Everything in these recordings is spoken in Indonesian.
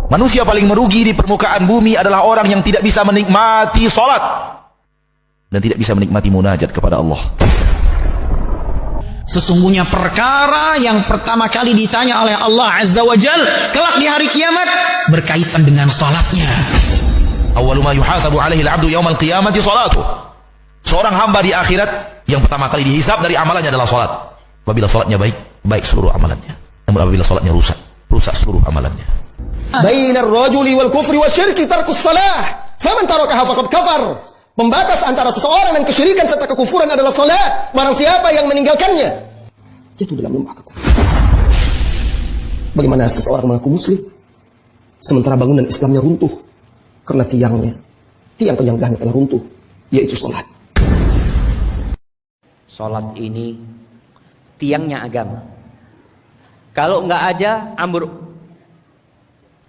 Manusia paling merugi di permukaan bumi adalah orang yang tidak bisa menikmati salat dan tidak bisa menikmati munajat kepada Allah. Sesungguhnya perkara yang pertama kali ditanya oleh Allah Azza wa Jal kelak di hari kiamat berkaitan dengan salatnya. Awwalu ma yuhasabu alaihi al-'abdu yaumal qiyamati salatuh. Seorang hamba di akhirat yang pertama kali dihisab dari amalannya adalah salat. Apabila salatnya baik, baik seluruh amalannya. Namun apabila salatnya rusak, rusak seluruh amalannya. Bainar rajuli wal kufri wasyirki tarkus salah. Faman tarakaha faqad kafar. Pembatas antara seseorang dan kesyirikan serta kekufuran adalah salat. Barang siapa yang meninggalkannya jatuh dalam lembah kekufuran. Bagaimana seseorang mengaku muslim sementara bangunan Islamnya runtuh karena tiang penyanggahnya telah runtuh, yaitu salat. Salat ini tiangnya agama. Kalau nggak ada, ambruk.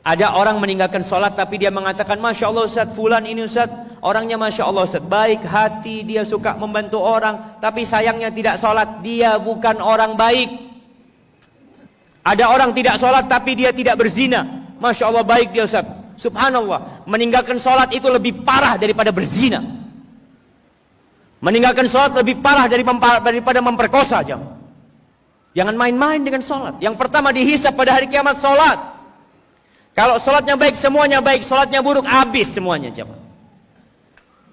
Ada orang meninggalkan salat tapi dia mengatakan, Masya Allah Ustaz, fulan ini Ustaz, orangnya Masya Allah Ustaz, baik hati, dia suka membantu orang, tapi sayangnya tidak salat, dia bukan orang baik. Ada orang tidak salat tapi dia tidak berzina, Masya Allah baik dia Ustaz. Subhanallah, meninggalkan salat itu lebih parah daripada berzina. Meninggalkan salat lebih parah daripada memperkosa. Jangan main-main dengan salat. Yang pertama dihisab pada hari kiamat salat. Kalau salatnya baik, semuanya baik. Salatnya buruk, habis semuanya.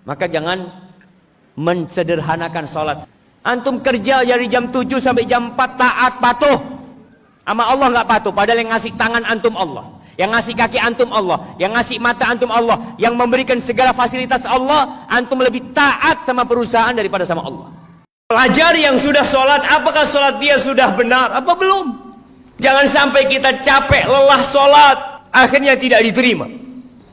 Maka jangan mensederhanakan salat. Antum kerja dari jam 7 sampai jam 4 taat patuh. Sama Allah nggak patuh. Padahal yang ngasih tangan antum Allah, yang ngasih kaki antum Allah, yang ngasih mata antum Allah, yang memberikan segala fasilitas Allah, antum lebih taat sama perusahaan daripada sama Allah. Pelajari yang sudah sholat, apakah sholat dia sudah benar apa belum? Jangan sampai kita capek lelah sholat akhirnya tidak diterima.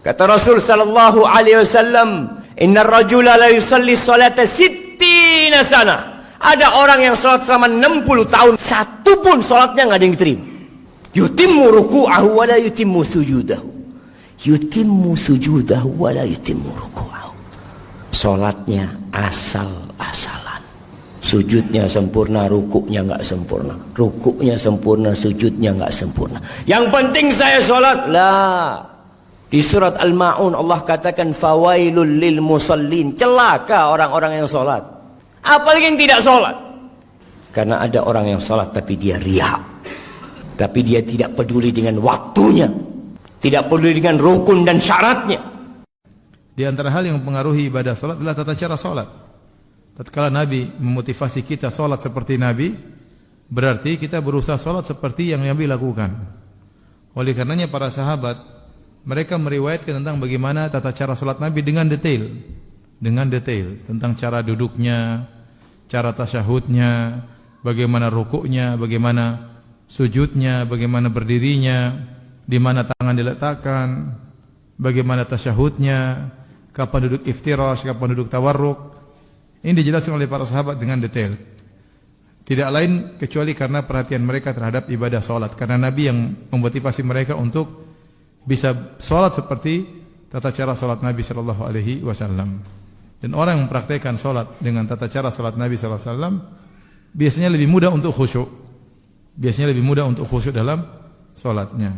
Kata Rasul sallallahu alaihi wasallam, innar rajula la yusalli sholata sittina sana. Ada orang yang sholat selama 60 tahun, satu pun sholatnya nggak ada yang diterima. Yutimmu ruku'ahu wa la yutimmu sujudahu. Yutimmu sujudahu wa la yutimmu ruku'ahu. Sholatnya asal-asalan. Sujudnya sempurna, rukuknya nggak sempurna. Rukuknya sempurna, sujudnya nggak sempurna. Yang penting saya sholat. Lah. Di surat Al-Ma'un Allah katakan fawailul lil musallin. Celaka orang-orang yang sholat. Apalagi yang tidak sholat. Karena ada orang yang sholat tapi dia riya. Tapi dia tidak peduli dengan waktunya, tidak peduli dengan rukun dan syaratnya. Di antara hal yang mempengaruhi ibadah salat adalah tata cara salat. Tatkala Nabi memotivasi kita salat seperti Nabi, berarti kita berusaha salat seperti yang Nabi lakukan. Oleh karenanya para sahabat, mereka meriwayatkan tentang bagaimana tata cara salat Nabi dengan detail. Dengan detail tentang cara duduknya, cara tasyahudnya, bagaimana rukuknya, bagaimana sujudnya, bagaimana berdirinya, di mana tangan diletakkan, bagaimana tasyahudnya, kapan duduk iftirash, kapan duduk tawarruk. Ini dijelaskan oleh para sahabat dengan detail. Tidak lain kecuali karena perhatian mereka terhadap ibadah salat. Karena Nabi yang memotivasi mereka untuk bisa salat seperti tata cara salat Nabi sallallahu alaihi wasallam. Dan orang yang mempraktikkan salat dengan tata cara salat Nabi sallallahu alaihi wasallam biasanya lebih mudah untuk khusyuk. Biasanya lebih mudah untuk khusyuk dalam salatnya.